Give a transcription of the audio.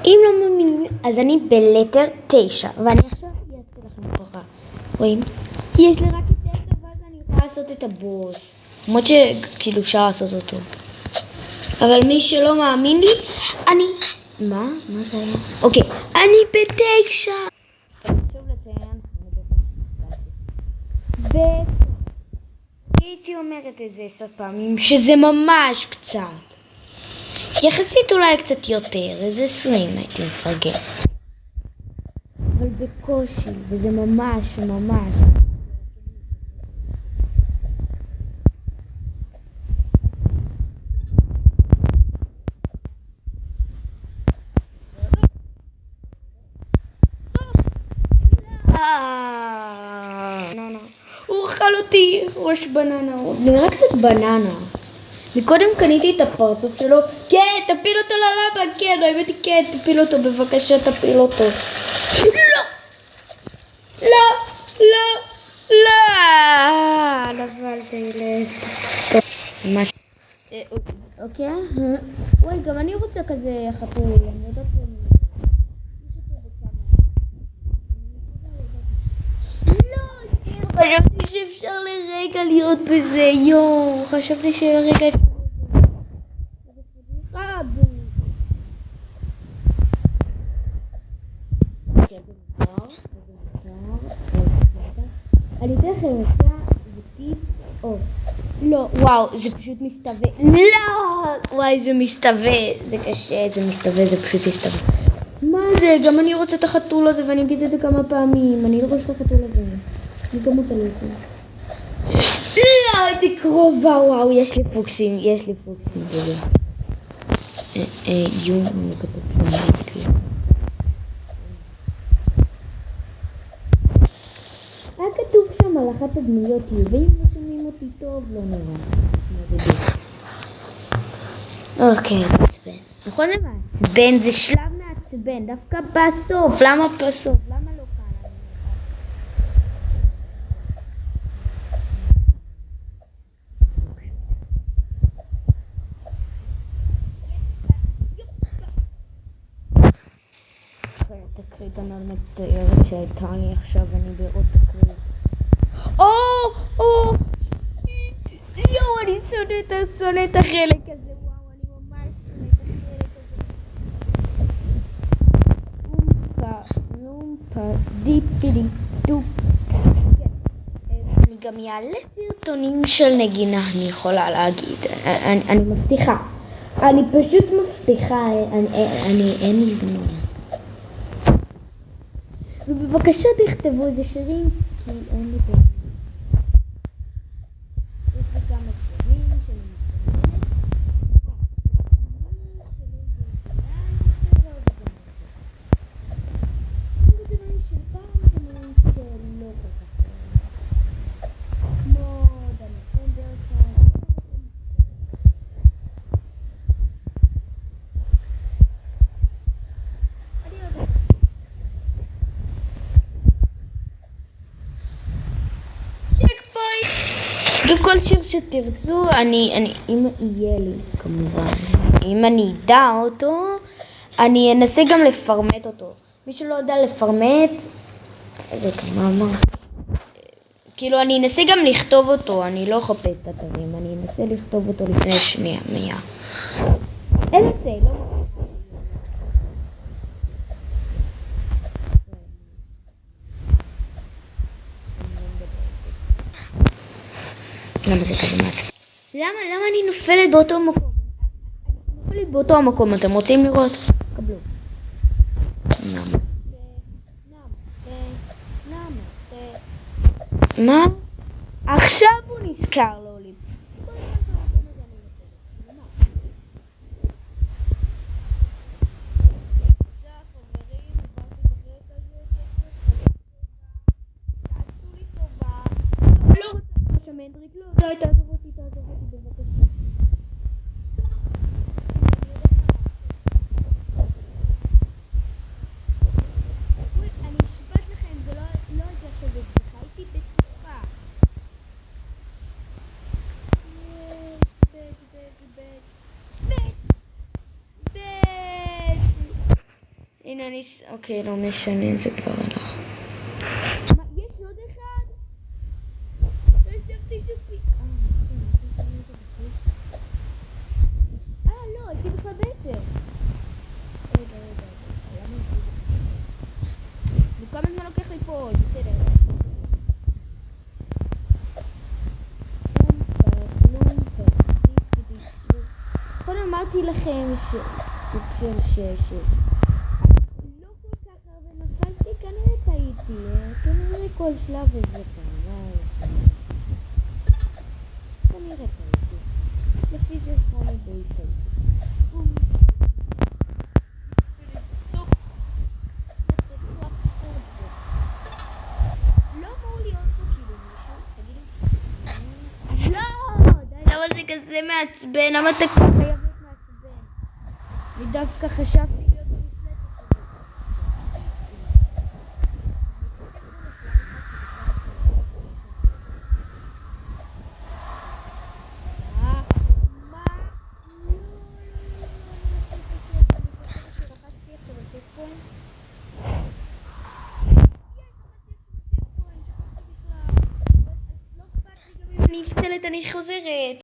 אם לא מאמינים, אז אני בלטר 9, ואני עכשיו אעשה לכם ככה. רואים? יש לי רק את 10, ואז אני יכולה לעשות את הבוס. למרות שכאילו אפשר לעשות אותו. אבל מי שלא מאמין לי, אני... מה? מה זה היה? אוקיי, אני ב9. חשוב לציין, הייתי אומרת את זה 10 פעמים, שזה ממש קצת. יחסית אולי קצת יותר, איזה 20 הייתי מפרגנת. אבל בקושי, וזה ממש ממש. הוא אכל אותי ראש בננה, נראה קצת בננה. מקודם קניתי את הפרצוף שלו. כן, תפיל אותו ללבה, כן, האמת היא כן, תפיל אותו, בבקשה תפיל אותו. לא! לא! לא! לא! נפלתי טוב. ממש... אוקיי? וואי, גם אני רוצה כזה חתול. אני יודעת חשבתי שאפשר לרגע להיות בזה, יואו, חשבתי שרגע אפשר אני אתן לכם מצא וטיפ או לא, וואו, זה פשוט מסתווה. לא! וואי, זה מסתווה, זה קשה, זה מסתווה, זה פשוט מסתווה. מה זה? גם אני רוצה את החתול הזה ואני אגיד את זה כמה פעמים. אני לא רוצה את החתול הזה, אני גם רוצה לזה. לא, הייתי קרובה, וואו, יש לי פוקסים בזה. יום, אני כתוב שם. היה כתוב שם על אחת הדמויות, ואם לא שומעים אותי טוב, לא נורא. אוקיי, מעצבן. נכון זה מעצבן? זה שלב מעצבן, דווקא בסוף. למה בסוף? למה לא כאן? תקרית הנעל מציירת שהייתה לי עכשיו, אני בעוד תקרית. יואו, אני שונא את החלק הזה, וואו, אני ממש שונא את החלק הזה. אומפה, דיפידי, דופ. אני גם יעלה סרטונים של נגינה, אני יכולה להגיד, אני מבטיחה. אני פשוט מבטיחה, אין לי זמן. ובבקשה תכתבו איזה שירים, כי אין לי פעם. יש לי כמה שירים שאני מתכוונת. של פעם דברים שלא כל כך כמו דני סנדרסון. כל שיר שתרצו, אם יהיה לי כמובן, אם אני אדע אותו, אני אנסה גם לפרמט אותו. מי שלא יודע לפרמט, רגע, מה אמר? כאילו אני אנסה גם לכתוב אותו, אני לא אחפש את אתרים, אני אנסה לכתוב אותו לפני שנייה, אנסה, לא למה זה כזה מעצבן? למה אני נופלת באותו מקום? אני נופלת באותו המקום, אתם רוצים לראות? קבלו. מה? עכשיו הוא נזכר לו לי. לא, תעזוב אותי בבקשה. אני אשבט לכם, זה לא זה עכשיו בבדיחה, הייתי בטוחה. הנה אני... אוקיי, לא משנה, זה כבר הלך. מה, יש עוד אחד? חשבתי שפי... לא, הייתי בכלל ב10. רגע. וכמה זמן לוקח לי פה? בסדר. קודם אמרתי לכם לא כל כך הרבה נפלתי, כנראה טעיתי, כנראה כל שלב איזה פעם, כנראה טעיתי, לפי זה חומר די טעיתי. לא אמור להיות פה כאילו מישהו, תגידו. לא, די, למה זה כזה מעצבן? למה אתה כבר חייב להיות מעצבן? אני דווקא חשבתי להיות במפלטת אני נפסלת, אני חוזרת.